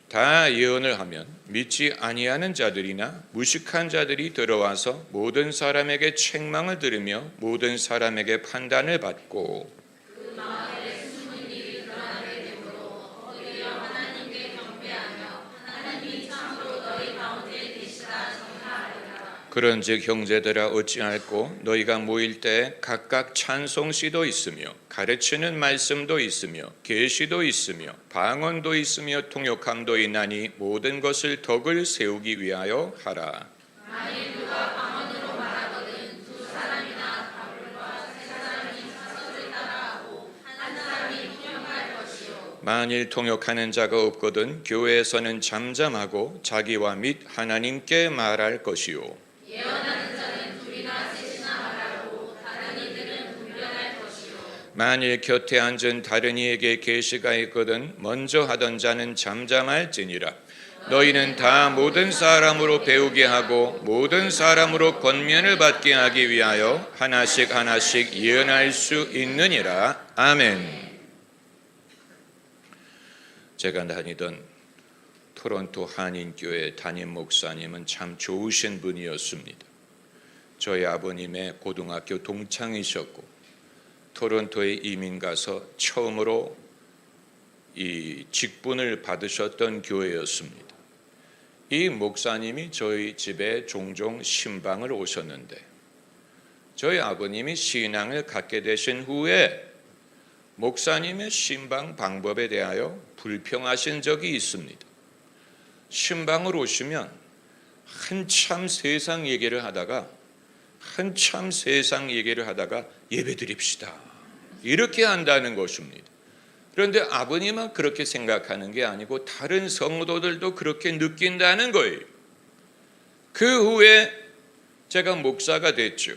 다 예언을 하면 믿지 아니하는 자들이나 무식한 자들이 들어와서 모든 사람에게 책망을 들으며 모든 사람에게 판단을 받고 그런즉 형제들아 어찌할꼬 너희가 모일 때 각각 찬송시도 있으며 가르치는 말씀도 있으며 계시도 있으며 방언도 있으며 통역함도 있나니 모든 것을 덕을 세우기 위하여 하라. 만일 누가 방언으로 말하거든 두 사람이나 바울과 세 사람이 사설을 따라하고 한 사람이 통역할 것이요 만일 통역하는 자가 없거든 교회에서는 잠잠하고 자기와 및 하나님께 말할 것이요 예언하는 자는 둘이나 셋이나 말하고 다른 이들은 분별할 것이요 만일 곁에 앉은 다른 이에게 계시가 있거든 먼저 하던 자는 잠잠할지니라. 너희는 다 모든 사람으로 배우게 하고 모든 사람으로 권면을 받게 하기 위하여 하나씩 하나씩 예언할 수 있느니라. 아멘. 제가 다니던 토론토 한인교회 담임 목사님은 참 좋으신 분이었습니다. 저희 아버님의 고등학교 동창이셨고 토론토에 이민 가서 처음으로 이 직분을 받으셨던 교회였습니다. 이 목사님이 저희 집에 종종 신방을 오셨는데 저희 아버님이 신앙을 갖게 되신 후에 목사님의 신방 방법에 대하여 불평하신 적이 있습니다. 신방을 오시면 한참 세상 얘기를 하다가 예배 드립시다 이렇게 한다는 것입니다. 그런데 아버님은 그렇게 생각하는 게 아니고 다른 성도들도 그렇게 느낀다는 거예요. 그 후에 제가 목사가 됐죠.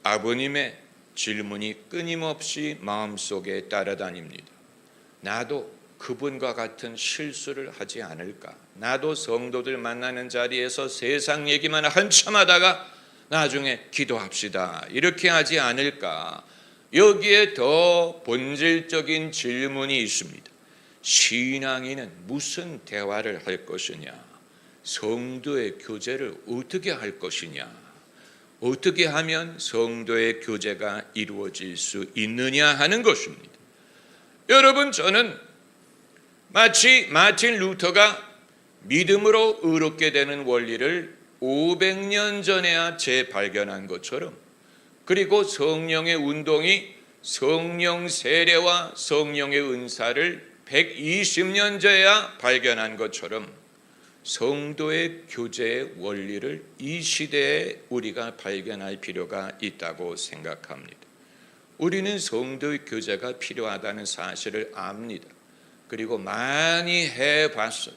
아버님의 질문이 끊임없이 마음속에 따라다닙니다. 나도 그분과 같은 실수를 하지 않을까? 나도 성도들 만나는 자리에서 세상 얘기만 한참 하다가 나중에 기도합시다 이렇게 하지 않을까? 여기에 더 본질적인 질문이 있습니다. 신앙인은 무슨 대화를 할 것이냐? 성도의 교제를 어떻게 할 것이냐? 어떻게 하면 성도의 교제가 이루어질 수 있느냐 하는 것입니다. 여러분, 저는 마치 마틴 루터가 믿음으로 의롭게 되는 원리를 500년 전에야 재발견한 것처럼, 그리고 성령의 운동이 성령 세례와 성령의 은사를 120년 전에야 발견한 것처럼 성도의 교제의 원리를 이 시대에 우리가 발견할 필요가 있다고 생각합니다. 우리는 성도의 교제가 필요하다는 사실을 압니다. 그리고 많이 해봤어요.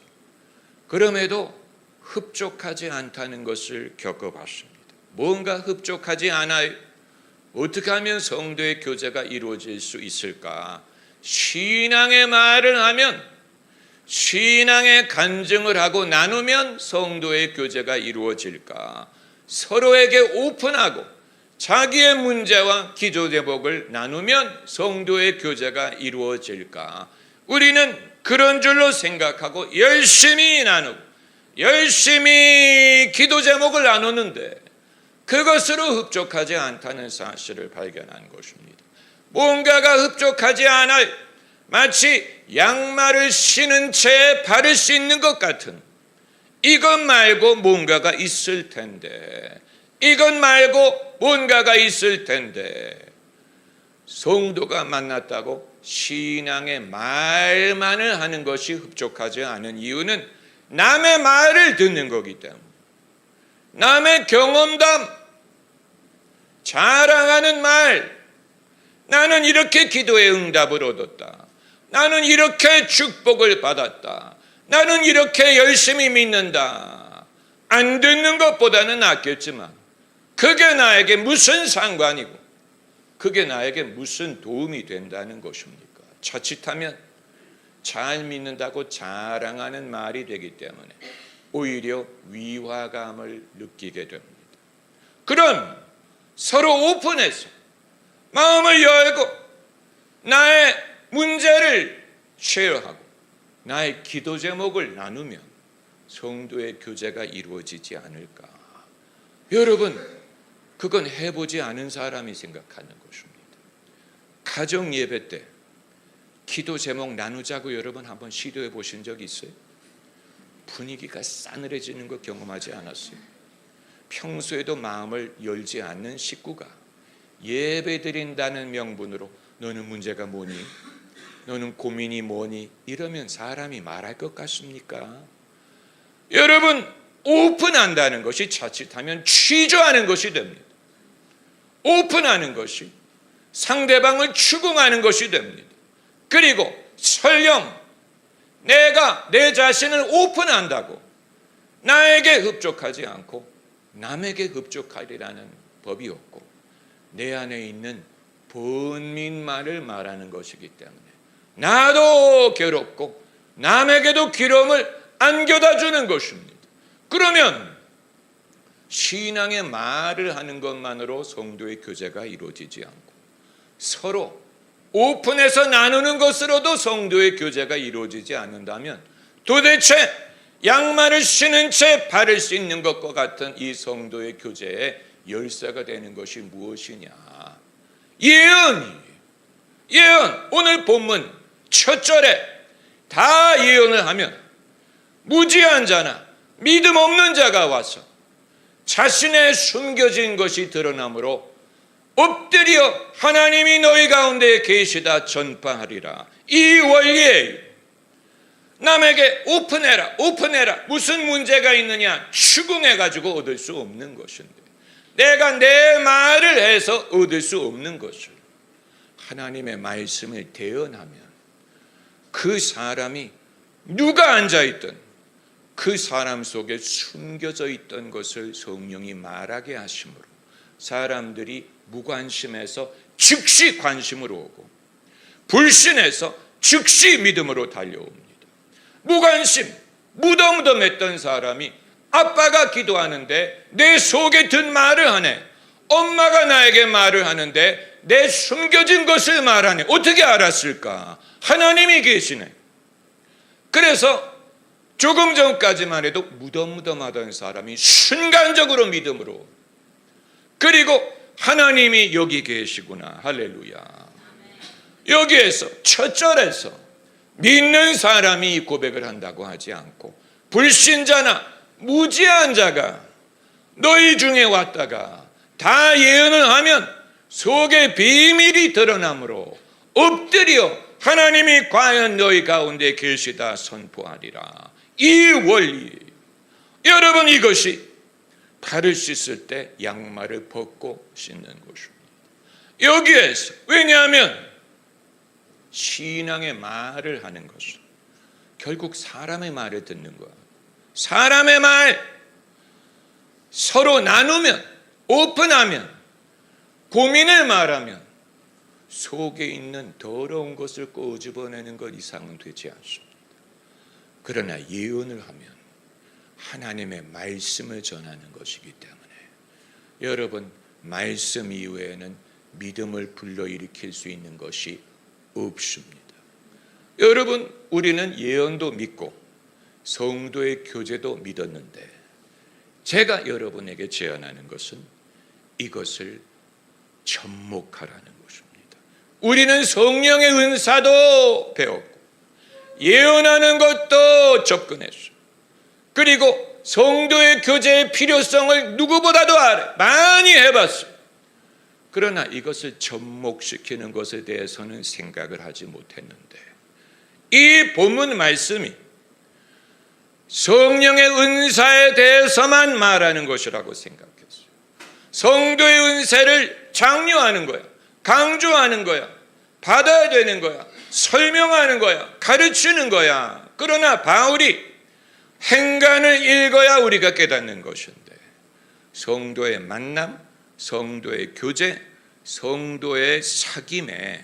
그럼에도 흡족하지 않다는 것을 겪어봤습니다. 뭔가 흡족하지 않아요. 어떻게 하면 성도의 교제가 이루어질 수 있을까? 신앙의 말을 하면, 신앙의 간증을 하고 나누면 성도의 교제가 이루어질까? 서로에게 오픈하고 자기의 문제와 기도 제목을 나누면 성도의 교제가 이루어질까? 우리는 그런 줄로 생각하고 열심히 나누고 열심히 기도 제목을 나누는데 그것으로 흡족하지 않다는 사실을 발견한 것입니다. 뭔가가 흡족하지 않아요. 마치 양말을 신은 채 발을 씻는 것 같은, 이것 말고 뭔가가 있을 텐데, 이것 말고 뭔가가 있을 텐데, 성도가 만났다고 신앙의 말만을 하는 것이 흡족하지 않은 이유는 남의 말을 듣는 거기 때문에, 남의 경험담, 자랑하는 말, 나는 이렇게 기도의 응답을 얻었다, 나는 이렇게 축복을 받았다, 나는 이렇게 열심히 믿는다. 안 듣는 것보다는 낫겠지만 그게 나에게 무슨 상관이고 그게 나에게 무슨 도움이 된다는 것입니까? 자칫하면 잘 믿는다고 자랑하는 말이 되기 때문에 오히려 위화감을 느끼게 됩니다. 그럼 서로 오픈해서 마음을 열고 나의 문제를 쉐어하고 나의 기도 제목을 나누면 성도의 교제가 이루어지지 않을까? 여러분, 그건 해보지 않은 사람이 생각하는 것입니다. 가정 예배 때 기도 제목 나누자고 여러분 한번 시도해 보신 적 있어요? 분위기가 싸늘해지는 거 경험하지 않았어요? 평소에도 마음을 열지 않는 식구가 예배 드린다는 명분으로 너는 문제가 뭐니? 너는 고민이 뭐니? 이러면 사람이 말할 것 같습니까? 여러분, 오픈한다는 것이 자칫하면 취조하는 것이 됩니다. 오픈하는 것이 상대방을 추궁하는 것이 됩니다. 그리고 설령 내가 내 자신을 오픈한다고 나에게 흡족하지 않고 남에게 흡족하리라는 법이 없고 내 안에 있는 번민말을 말하는 것이기 때문에 나도 괴롭고 남에게도 기름을 안겨다 주는 것입니다. 그러면 신앙의 말을 하는 것만으로 성도의 교제가 이루어지지 않고 서로 오픈해서 나누는 것으로도 성도의 교제가 이루어지지 않는다면 도대체 양말을 신은 채 발을 씻는 것과 같은 이 성도의 교제의 열쇠가 되는 것이 무엇이냐? 예언. 오늘 본문 첫 절에 다 예언을 하면 무지한 자나 믿음 없는 자가 와서 자신의 숨겨진 것이 드러나므로 엎드려 하나님이 너희 가운데 계시다 전파하리라. 이 원리에 남에게 오픈해라 무슨 문제가 있느냐 추궁해가지고 얻을 수 없는 것인데 내가 내 말을 해서 얻을 수 없는 것을 하나님의 말씀을 대언하면 그 사람이 누가 앉아있든 그 사람 속에 숨겨져 있던 것을 성령이 말하게 하심으로 사람들이 무관심해서 즉시 관심으로 오고 불신해서 즉시 믿음으로 달려옵니다. 무관심, 무덤덤했던 사람이 아빠가 기도하는데 내 속에 든 말을 하네. 엄마가 나에게 말을 하는데 내 숨겨진 것을 말하네. 어떻게 알았을까? 하나님이 계시네. 그래서 조금 전까지만 해도 무덤무덤하던 사람이 순간적으로 믿음으로 그리고 하나님이 여기 계시구나. 할렐루야. 여기에서 첫 절에서 믿는 사람이 고백을 한다고 하지 않고 불신자나 무지한 자가 너희 중에 왔다가 다 예언을 하면 속에 비밀이 드러나므로 엎드려 하나님이 과연 너희 가운데 계시다 선포하리라. 이 원리, 여러분, 이것이 발을 씻을 때 양말을 벗고 씻는 것입니다. 여기에서 왜냐하면 신앙의 말을 하는 것은 결국 사람의 말을 듣는 거야. 사람의 말 서로 나누면 오픈하면 고민을 말하면 속에 있는 더러운 것을 꼬집어내는 것 이상은 되지 않습니다. 그러나 예언을 하면 하나님의 말씀을 전하는 것이기 때문에 여러분, 말씀 이외에는 믿음을 불러일으킬 수 있는 것이 없습니다. 여러분, 우리는 예언도 믿고 성도의 교제도 믿었는데 제가 여러분에게 제안하는 것은 이것을 접목하라는 것입니다. 우리는 성령의 은사도 배웠고 예언하는 것도 접근했어요. 그리고 성도의 교제의 필요성을 누구보다도 많이 해봤어요. 그러나 이것을 접목시키는 것에 대해서는 생각을 하지 못했는데 이 본문 말씀이 성령의 은사에 대해서만 말하는 것이라고 생각했어요. 성도의 은사를 장려하는 거야, 강조하는 거야, 받아야 되는 거야, 설명하는 거야, 가르치는 거야. 그러나 바울이 행간을 읽어야 우리가 깨닫는 것인데 성도의 만남, 성도의 교제, 성도의 사귐에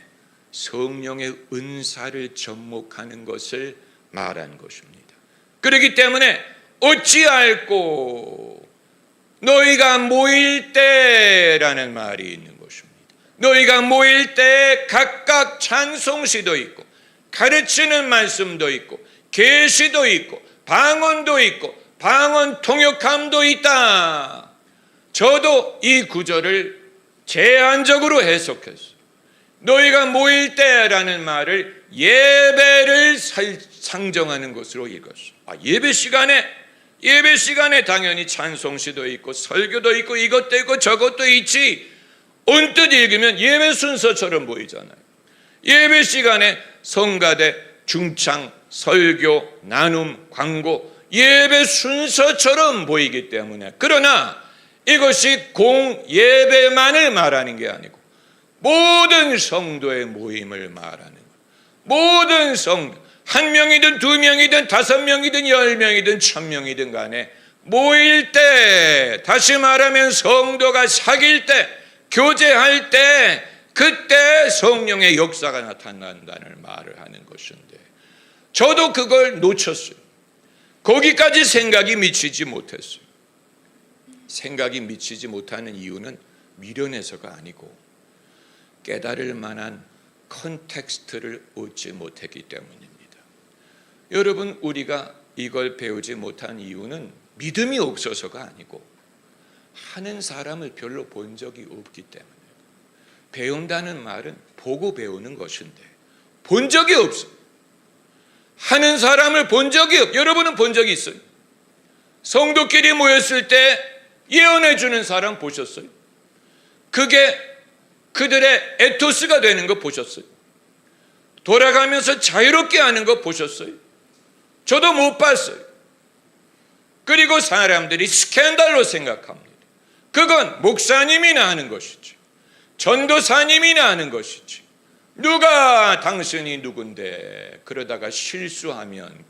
성령의 은사를 접목하는 것을 말한 것입니다. 그렇기 때문에 어찌할꼬 너희가 모일 때라는 말이 있는 것입니다. 너희가 모일 때 각각 찬송시도 있고 가르치는 말씀도 있고 계시도 있고 방언도 있고 방언 통역함도 있다. 저도 이 구절을 제한적으로 해석했어요. 너희가 모일 때라는 말을 예배를 상정하는 것으로 읽었어요. 예배 시간에 당연히 찬송시도 있고 설교도 있고 이것도 있고 저것도 있지. 언뜻 읽으면 예배 순서처럼 보이잖아요. 예배 시간에 성가대, 중창, 설교, 나눔, 광고, 예배 순서처럼 보이기 때문에, 그러나 이것이 공예배만을 말하는 게 아니고 모든 성도의 모임을 말하는 거예요. 모든 성도, 한 명이든 두 명이든 5명이든 10명이든 1000명이든 간에 모일 때, 다시 말하면 성도가 사귈 때, 교제할 때, 그때 성령의 역사가 나타난다는 말을 하는 것인데, 저도 그걸 놓쳤어요. 거기까지 생각이 미치지 못했어요. 생각이 미치지 못하는 이유는 미련해서가 아니고 깨달을 만한 컨텍스트를 얻지 못했기 때문입니다. 여러분, 우리가 이걸 배우지 못한 이유는 믿음이 없어서가 아니고 하는 사람을 별로 본 적이 없기 때문에. 배운다는 말은 보고 배우는 것인데 본 적이 없어요. 하는 사람을 본 적이 없어요. 여러분은 본 적이 있어요? 성도끼리 모였을 때 예언해 주는 사람 보셨어요? 그게 그들의 에토스가 되는 거 보셨어요? 돌아가면서 자유롭게 하는 거 보셨어요? 저도 못 봤어요. 그리고 사람들이 스캔들로 생각합니다. 그건 목사님이나 하는 것이지, 전도사님이나 하는 것이지, 누가 당신이 누군데 그러다가 실수하면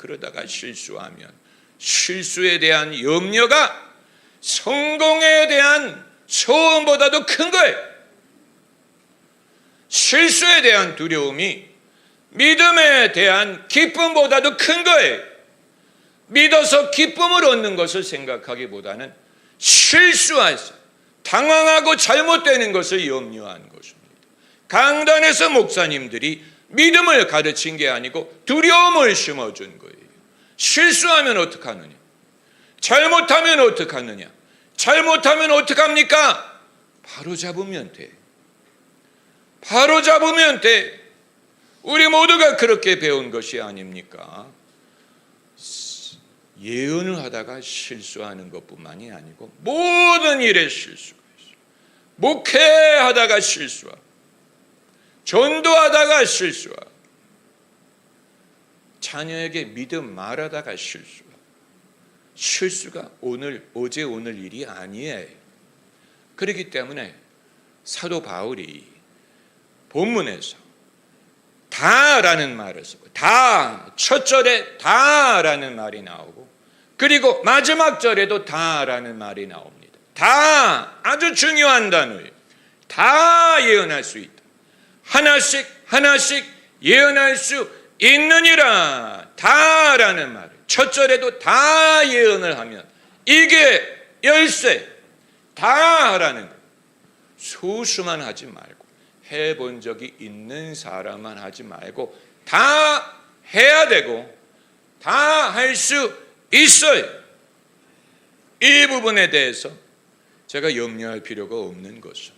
실수에 대한 염려가 성공에 대한 소원보다도 큰 거예요. 실수에 대한 두려움이 믿음에 대한 기쁨보다도 큰 거예요. 믿어서 기쁨을 얻는 것을 생각하기보다는 실수해서 당황하고 잘못되는 것을 염려한 것입니다. 강단에서 목사님들이 믿음을 가르친 게 아니고 두려움을 심어준 거예요. 실수하면 어떡하느냐? 잘못하면 어떡하느냐? 잘못하면 어떡합니까? 바로 잡으면 돼. 바로 잡으면 돼. 우리 모두가 그렇게 배운 것이 아닙니까? 예언을 하다가 실수하는 것뿐만이 아니고 모든 일에 실수가 있어요. 목회하다가 실수하고, 전도하다가 실수하고, 자녀에게 믿음 말하다가 실수하고. 실수가 어제 오늘 일이 아니에요. 그렇기 때문에 사도 바울이 본문에서 다라는 말을 쓰고, 다, 첫 절에 다라는 말이 나오고, 그리고 마지막 절에도 다라는 말이 나옵니다. 다, 아주 중요한 단어예요. 다 예언할 수 있다. 하나씩 예언할 수 있느니라. 다라는 말을 첫 절에도 다 예언을 하면 이게 열쇠. 다 하라는 거예요. 소수만 하지 말고, 해본 적이 있는 사람만 하지 말고 다 해야 되고 다 할 수 있어요. 이 부분에 대해서 제가 염려할 필요가 없는 것은,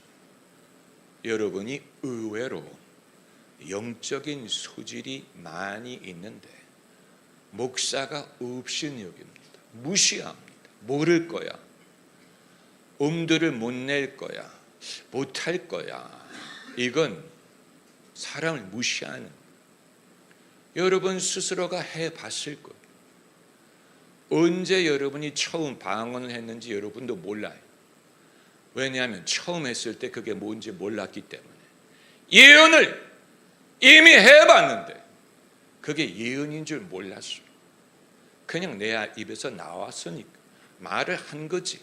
여러분이 의외로 영적인 소질이 많이 있는데 목사가 업신여깁니다. 무시합니다. 모를 거야, 엄두를 못 낼 거야, 못할 거야. 이건 사람을 무시하는 거예요. 여러분 스스로가 해봤을 거예요. 언제 여러분이 처음 방언을 했는지 여러분도 몰라요. 왜냐하면 처음 했을 때 그게 뭔지 몰랐기 때문에. 예언을 이미 해봤는데 그게 예언인 줄 몰랐어요. 그냥 내 입에서 나왔으니까 말을 한 거지.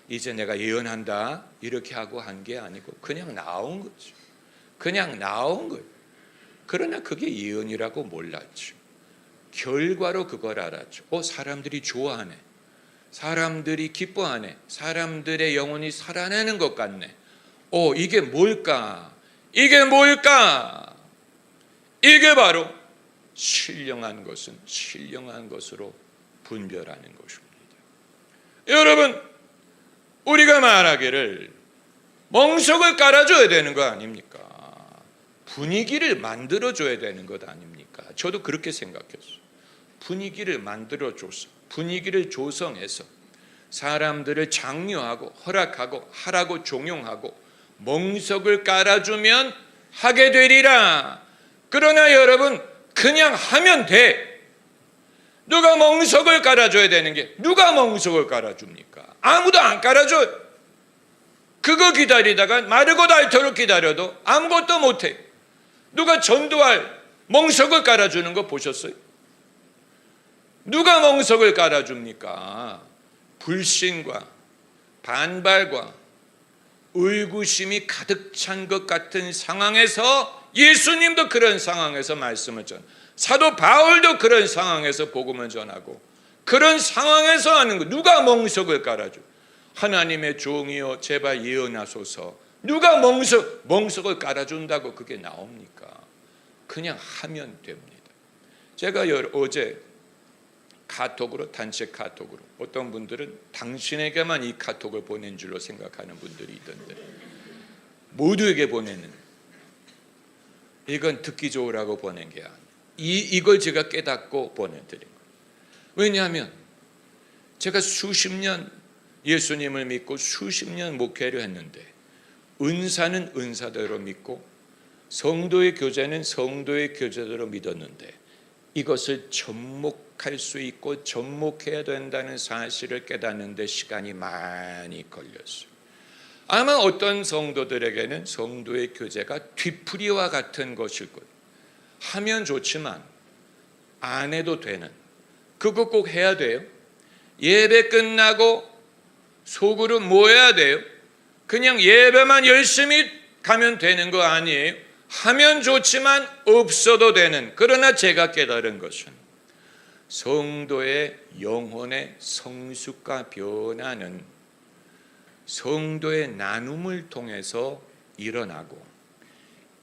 이제 내가 예언한다 이렇게 하고 한 게 아니고 그냥 나온 거죠. 그냥 나온 거예요. 그러나 그게 예언이라고 몰랐죠. 결과로 그걸 알았죠. 사람들이 좋아하네, 사람들이 기뻐하네, 사람들의 영혼이 살아나는 것 같네. 이게 뭘까? 이게 바로 신령한 것은 신령한 것으로 분별하는 것입니다. 여러분, 우리가 말하기를 멍석을 깔아줘야 되는 거 아닙니까? 분위기를 만들어줘야 되는 것 아닙니까? 저도 그렇게 생각했어요. 분위기를 만들어줘서, 분위기를 조성해서 사람들을 장려하고 허락하고 하라고 종용하고 멍석을 깔아주면 하게 되리라. 그러나 여러분, 그냥 하면 돼. 누가 멍석을 깔아줘야 되는 게, 누가 멍석을 깔아줍니까? 아무도 안 깔아줘요. 그거 기다리다가 마르고 닳도록 기다려도 아무것도 못해. 누가 전도할 멍석을 깔아주는 거 보셨어요? 누가 멍석을 깔아줍니까? 불신과 반발과 의구심이 가득 찬 것 같은 상황에서, 예수님도 그런 상황에서 말씀을 전, 사도 바울도 그런 상황에서 복음을 전하고, 그런 상황에서 하는 거. 누가 멍석을 깔아줘? 하나님의 종이여 제발 예언하소서. 누가 멍석을 깔아준다고 그게 나옵니까? 그냥 하면 됩니다. 제가 어제 카톡으로, 단체 카톡으로, 어떤 분들은 당신에게만 이 카톡을 보낸 줄로 생각하는 분들이 있던데, 모두에게 보내는, 이건 듣기 좋으라고 보낸 게 아니에요. 이걸 제가 깨닫고 보내드린 거예요. 왜냐하면 제가 수십 년 예수님을 믿고 수십 년 목회를 했는데, 은사는 은사대로 믿고 성도의 교제는 성도의 교제대로 믿었는데, 이것을 접목할 수 있고 접목해야 된다는 사실을 깨닫는 데 시간이 많이 걸렸어요. 아마 어떤 성도들에게는 성도의 교제가 뒤풀이와 같은 것일 거예요. 하면 좋지만 안 해도 되는, 그거 꼭 해야 돼요? 예배 끝나고 속으로 모여야 돼요? 그냥 예배만 열심히 가면 되는 거 아니에요? 하면 좋지만 없어도 되는. 그러나 제가 깨달은 것은 성도의 영혼의 성숙과 변화는 성도의 나눔을 통해서 일어나고,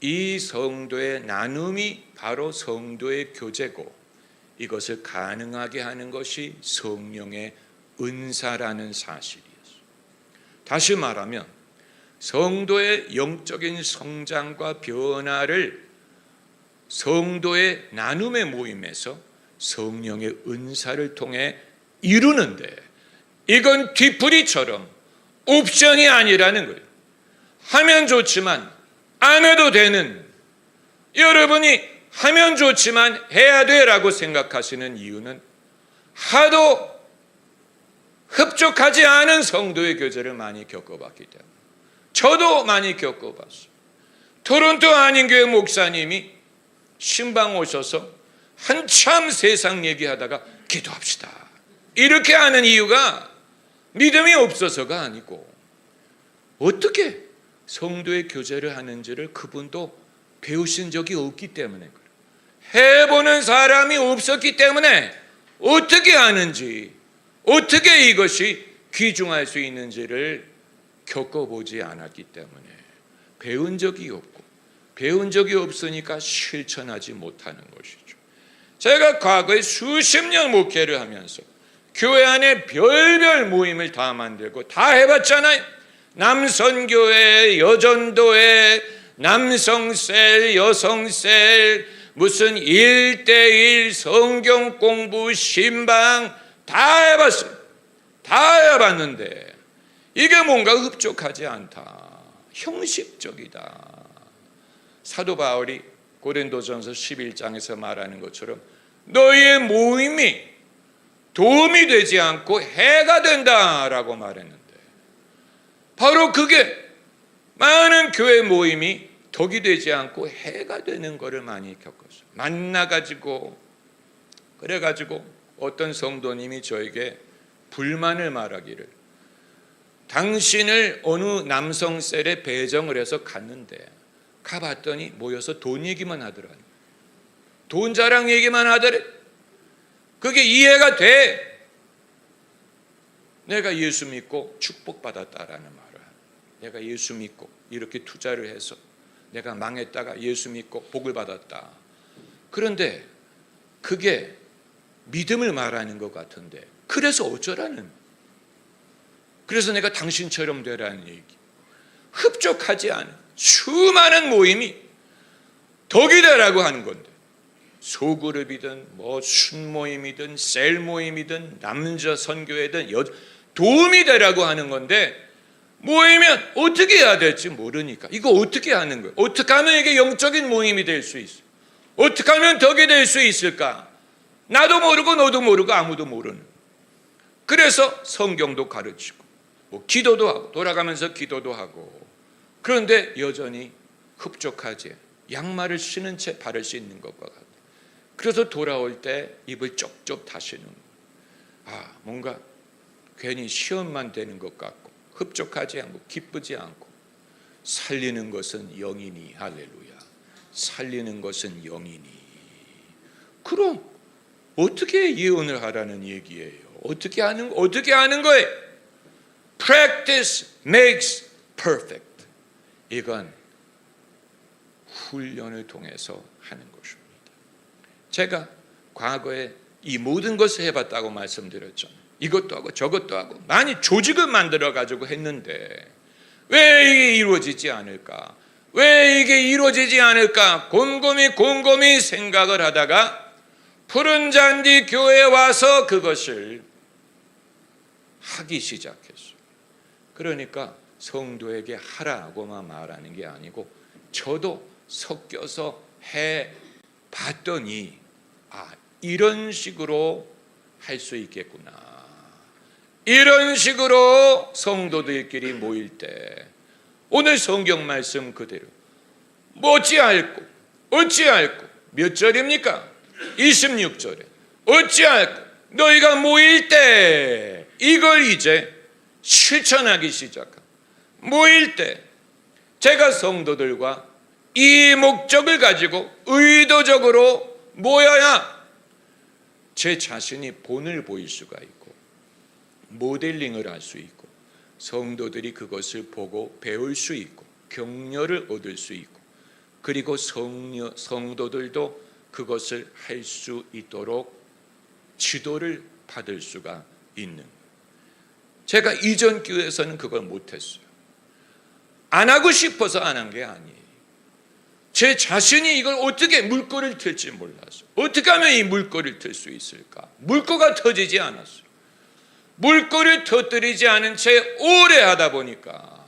이 성도의 나눔이 바로 성도의 교제고, 이것을 가능하게 하는 것이 성령의 은사라는 사실이었어요. 다시 말하면 성도의 영적인 성장과 변화를 성도의 나눔의 모임에서 성령의 은사를 통해 이루는데, 이건 뒤풀이처럼 옵션이 아니라는 거예요. 하면 좋지만 안 해도 되는, 여러분이 하면 좋지만 해야 돼라고 생각하시는 이유는 하도 흡족하지 않은 성도의 교제를 많이 겪어봤기 때문에. 저도 많이 겪어봤어요. 토론토 한인교회 목사님이 신방 오셔서 한참 세상 얘기하다가 기도합시다, 이렇게 하는 이유가 믿음이 없어서가 아니고, 어떻게 성도의 교제를 하는지를 그분도 배우신 적이 없기 때문에 그래요. 해보는 사람이 없었기 때문에 어떻게 하는지, 어떻게 이것이 귀중할 수 있는지를 겪어보지 않았기 때문에 배운 적이 없고, 배운 적이 없으니까 실천하지 못하는 것이죠. 제가 과거에 수십 년 목회를 하면서 교회 안에 별별 모임을 다 만들고 다 해봤잖아요. 남선교회, 여전도회, 남성셀, 여성셀, 무슨 1:1 성경 공부, 신방 다 해봤어요. 다 해봤는데 이게 뭔가 흡족하지 않다, 형식적이다. 사도 바울이 고린도전서 11장에서 말하는 것처럼 너희의 모임이 도움이 되지 않고 해가 된다라고 말했는데, 바로 그게 많은 교회 모임이 덕이 되지 않고 해가 되는 것을 많이 겪었어요. 만나가지고, 그래가지고 어떤 성도님이 저에게 불만을 말하기를, 당신을 어느 남성셀에 배정을 해서 갔는데 가봤더니 모여서 돈 얘기만 하더라니, 돈 자랑 얘기만 하더래. 그게 이해가 돼? 내가 예수 믿고 축복받았다라는 말을, 내가 예수 믿고 이렇게 투자를 해서 내가 망했다가 예수 믿고 복을 받았다. 그런데 그게 믿음을 말하는 것 같은데, 그래서 어쩌라는, 그래서 내가 당신처럼 되라는 얘기. 흡족하지 않은 수많은 모임이 덕이 되라고 하는 건데, 소그룹이든 뭐 순모임이든 셀 모임이든 남자 선교회든 도움이 되라고 하는 건데, 모이면 어떻게 해야 될지 모르니까 이거 어떻게 하는 거예요? 어떻게 하면 이게 영적인 모임이 될 수 있어요? 어떻게 하면 덕이 될 수 있을까? 나도 모르고 너도 모르고 아무도 모르는. 그래서 성경도 가르치고 뭐 기도도 하고 돌아가면서 기도도 하고, 그런데 여전히 흡족하지. 양말을 신은 채 발을 씻는 것과 같아요. 그래서 돌아올 때 입을 쪽쪽 다시는, 뭔가 괜히 시험만 되는 것 같고 흡족하지 않고 기쁘지 않고. 살리는 것은 영이니, 할렐루야, 살리는 것은 영이니. 그럼 어떻게 예언을 하라는 얘기예요? 어떻게 하는 거예요? Practice makes perfect. 이건 훈련을 통해서 하는 것입니다. 제가 과거에 이 모든 것을 해봤다고 말씀드렸잖아요. 이것도 하고 저것도 하고 많이 조직을 만들어 가지고 했는데 왜 이게 이루어지지 않을까? 왜 이게 이루어지지 않을까? 곰곰이 생각을 하다가 푸른 잔디 교회에 와서 그것을 하기 시작했어요. 그러니까 성도에게 하라고만 말하는 게 아니고 저도 섞여서 해 봤더니 이런 식으로 할 수 있겠구나. 이런 식으로 성도들끼리 모일 때 오늘 성경 말씀 그대로 어찌할꼬 몇 절입니까? 26절에 어찌할꼬 너희가 모일 때, 이걸 이제 실천하기 시작합니다. 모일 때 제가 성도들과 이 목적을 가지고 의도적으로 모여야 제 자신이 본을 보일 수가 있고 모델링을 할 수 있고 성도들이 그것을 보고 배울 수 있고 격려를 얻을 수 있고, 그리고 성도들도 그것을 할 수 있도록 지도를 받을 수가 있는. 제가 이전 교회에서는 그걸 못했어요. 안 하고 싶어서 안 한 게 아니에요. 제 자신이 이걸 어떻게 물꼬를 틀지 몰랐어요. 어떻게 하면 이 물꼬를 틀 수 있을까? 물꼬가 터지지 않았어요. 물꼬를 터뜨리지 않은 채 오래 하다 보니까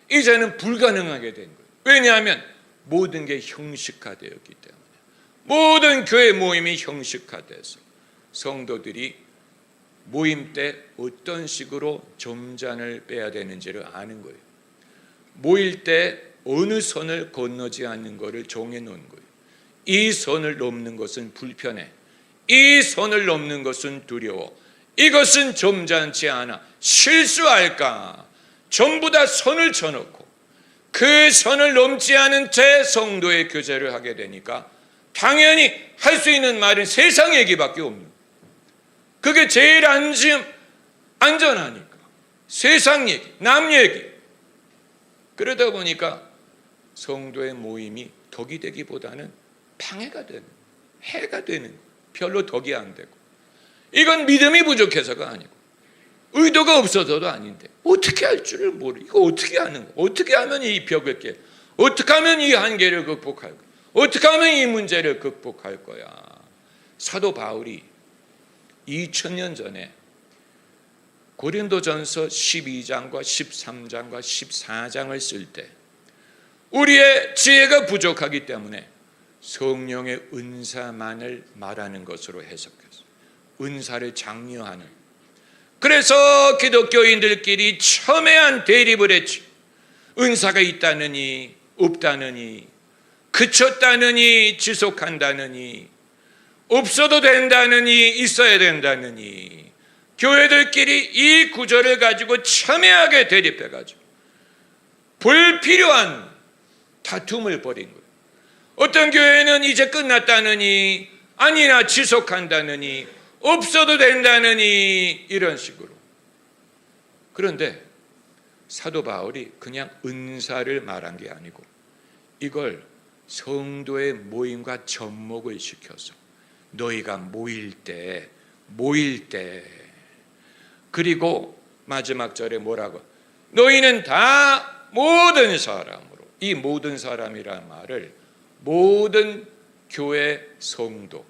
이제는 불가능하게 된 거예요. 왜냐하면 모든 게 형식화되었기 때문에. 모든 교회 모임이 형식화돼서 성도들이 모임 때 어떤 식으로 점잔을 빼야 되는지를 아는 거예요. 모일 때 어느 선을 건너지 않는 것을 정해놓은 거예요. 이 선을 넘는 것은 불편해. 이 선을 넘는 것은 두려워. 이것은 점잖지 않아. 실수할까? 전부 다 선을 쳐놓고 그 선을 넘지 않은 채 성도의 교제를 하게 되니까 당연히 할 수 있는 말은 세상 얘기밖에 없는 거예요. 그게 제일 안전하니까. 세상 얘기, 남 얘기. 그러다 보니까 성도의 모임이 덕이 되기보다는 방해가 되는, 해가 되는, 별로 덕이 안 되고. 이건 믿음이 부족해서가 아니고 의도가 없어서도 아닌데 어떻게 할 줄을 모르. 이거 어떻게 하는 거야? 어떻게 하면 이 벽을 깨? 어떻게 하면 이 한계를 극복할 거야? 어떻게 하면 이 문제를 극복할 거야? 사도 바울이 2000년 전에 고린도전서 12장과 13장과 14장을 쓸 때 우리의 지혜가 부족하기 때문에 성령의 은사만을 말하는 것으로 해석했어요. 은사를 장려하는. 그래서 기독교인들끼리 첨예한 대립을 했지. 은사가 있다느니 없다느니, 그쳤다느니 지속한다느니, 없어도 된다느니 있어야 된다느니, 교회들끼리 이 구절을 가지고 첨예하게 대립해가지고 불필요한 다툼을 벌인 거예요. 어떤 교회는 이제 끝났다느니, 아니나 지속한다느니, 없어도 된다느니, 이런 식으로. 그런데 사도 바울이 그냥 은사를 말한 게 아니고 이걸 성도의 모임과 접목을 시켜서 너희가 모일 때 그리고 마지막 절에 뭐라고? 너희는 다 모든 사람으로, 이 모든 사람이라는 말을 모든 교회 성도,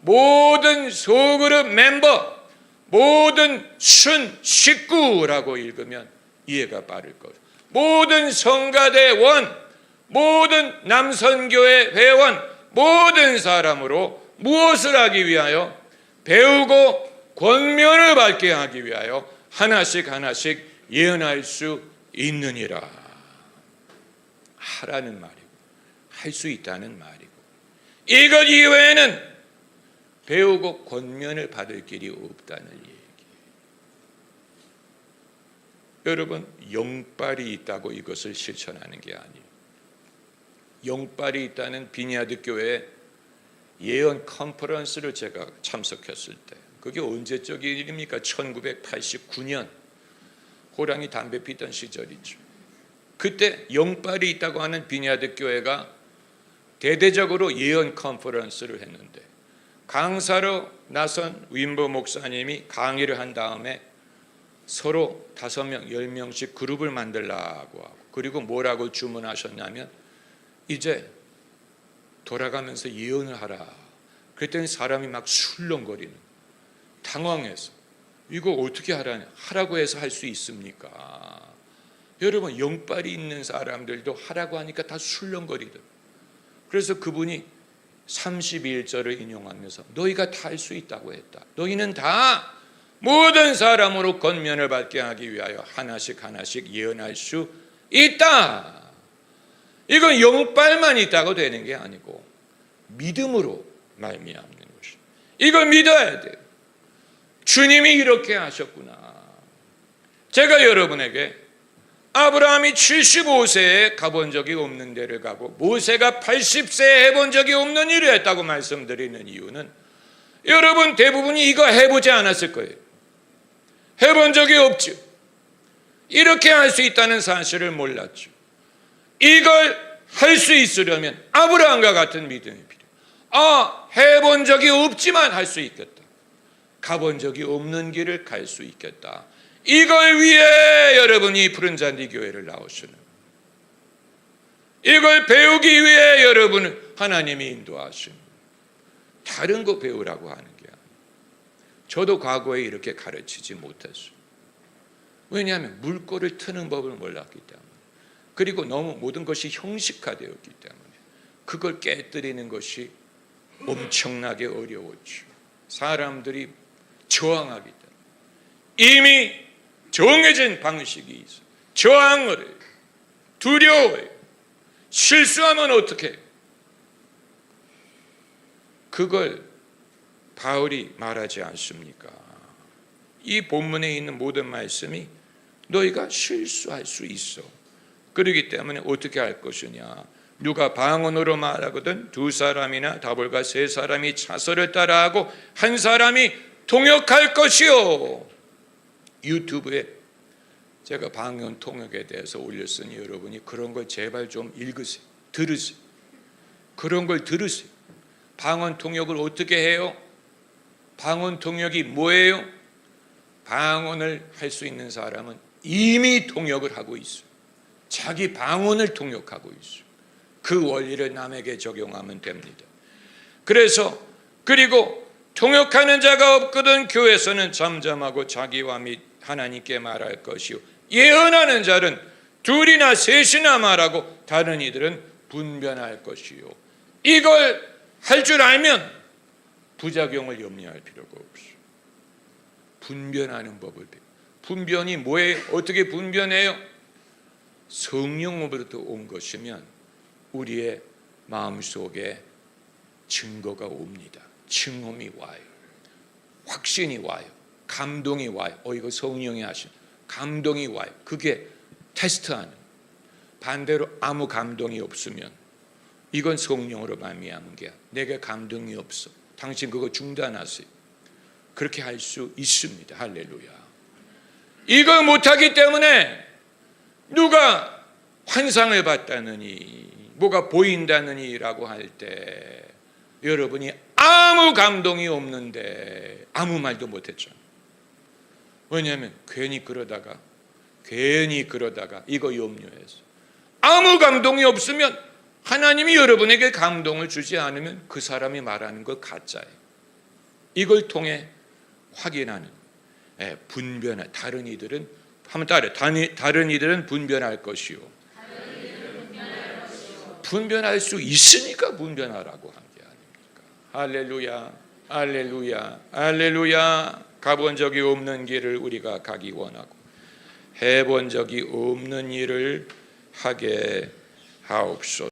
모든 소그룹 멤버, 모든 순 식구라고 읽으면 이해가 빠를 거예요. 모든 성가대원, 모든 남선교회 회원, 모든 사람으로 무엇을 하기 위하여? 배우고 권면을 받게 하기 위하여 하나씩 예언할 수 있느니라. 하라는 말이고 할 수 있다는 말이고, 이것 이외에는 배우고 권면을 받을 길이 없다는 얘기. 여러분, 영빨이 있다고 이것을 실천하는 게 아니에요. 영빨이 있다는 비니아드 교회 예언 컨퍼런스를 제가 참석했을 때, 그게 언제적 일입니까? 1989년 호랑이 담배 피던 시절이죠. 그때 영빨이 있다고 하는 비니아드 교회가 대대적으로 예언 컨퍼런스를 했는데, 강사로 나선 윈버 목사님이 강의를 한 다음에 서로 5명, 10명씩 그룹을 만들라고 하고, 그리고 뭐라고 주문하셨냐면 이제 돌아가면서 예언을 하라. 그랬더니 사람이 막 술렁거리는, 당황해서 이거 어떻게 하라고 해서 할 수 있습니까? 여러분, 영빨이 있는 사람들도 하라고 하니까 다 술렁거리더라고요. 그래서 그분이 31절을 인용하면서 너희가 다 할 수 있다고 했다. 너희는 다 모든 사람으로 권면을 받게 하기 위하여 하나씩 예언할 수 있다. 이건 영빨만 있다고 되는 게 아니고 믿음으로 말미암는 것이. 이걸 믿어야 돼요. 주님이 이렇게 하셨구나. 제가 여러분에게 아브라함이 75세에 가본 적이 없는 데를 가고 모세가 80세에 해본 적이 없는 일을 했다고 말씀드리는 이유는, 여러분 대부분이 이거 해보지 않았을 거예요. 해본 적이 없죠. 이렇게 할 수 있다는 사실을 몰랐죠. 이걸 할 수 있으려면 아브라함과 같은 믿음이 필요해요. 해본 적이 없지만 할 수 있겠다. 가본 적이 없는 길을 갈 수 있겠다. 이걸 위해 여러분이 푸른 잔디 교회를 나오시는, 이걸 배우기 위해 여러분은 하나님이 인도하시는, 다른 거 배우라고 하는 게 아니에요. 저도 과거에 이렇게 가르치지 못했어요. 왜냐하면 물꼬를 트는 법을 몰랐기 때문에, 그리고 너무 모든 것이 형식화되었기 때문에 그걸 깨뜨리는 것이 엄청나게 어려웠죠. 사람들이 저항하기 때문에 이미 정해진 방식이 있어. 저항을 해요. 두려워해요. 실수하면 어떻게 해요? 그걸 바울이 말하지 않습니까? 이 본문에 있는 모든 말씀이 너희가 실수할 수 있어. 그렇기 때문에 어떻게 할 것이냐? 누가 방언으로 말하거든 2사람이나 다볼과 3사람이 차서를 따라하고 1사람이 통역할 것이요. 유튜브에 제가 방언 통역에 대해서 올렸으니 여러분이 그런 걸 제발 좀 읽으세요. 들으세요. 그런 걸 들으세요. 방언 통역을 어떻게 해요? 방언 통역이 뭐예요? 방언을 할 수 있는 사람은 이미 통역을 하고 있어요. 자기 방언을 통역하고 있어요. 그 원리를 남에게 적용하면 됩니다. 그리고 통역하는 자가 없거든 교회에서는 잠잠하고 자기와 및 하나님께 말할 것이요, 예언하는 자는 2이나 3이나 말하고 다른 이들은 분변할 것이요. 이걸 할 줄 알면 부작용을 염려할 필요가 없어요. 분변하는 법을 배워. 분변이 뭐예요? 어떻게 분변해요? 성령으로부터 온 것이면 우리의 마음속에 증거가 옵니다. 증험이 와요. 확신이 와요. 감동이 와요. 이거 성령이 하신 감동이 와요. 그게 테스트하는. 반대로 아무 감동이 없으면 이건 성령으로 말미암은 게, 내게 감동이 없어, 당신 그거 중단하세요. 그렇게 할 수 있습니다. 할렐루야. 이걸 못하기 때문에 누가 환상을 봤다느니 뭐가 보인다느니 라고 할 때 여러분이 아무 감동이 없는데 아무 말도 못했죠. 왜냐하면 괜히 그러다가 이거 염려해서 아무 감동이 없으면 하나님이 여러분에게 감동을 주지 않으면 그 사람이 말하는 거 가짜예요. 이걸 통해 확인하는 분별할 다른 이들은 한번 따라 다른 이들은 분별할 것이요. 분별할 수 있으니까 분별하라고 한 게 아닙니까? 할렐루야, 할렐루야, 할렐루야. 가본 적이 없는 길을 우리가 가기 원하고 해본 적이 없는 일을 하게 하옵소서.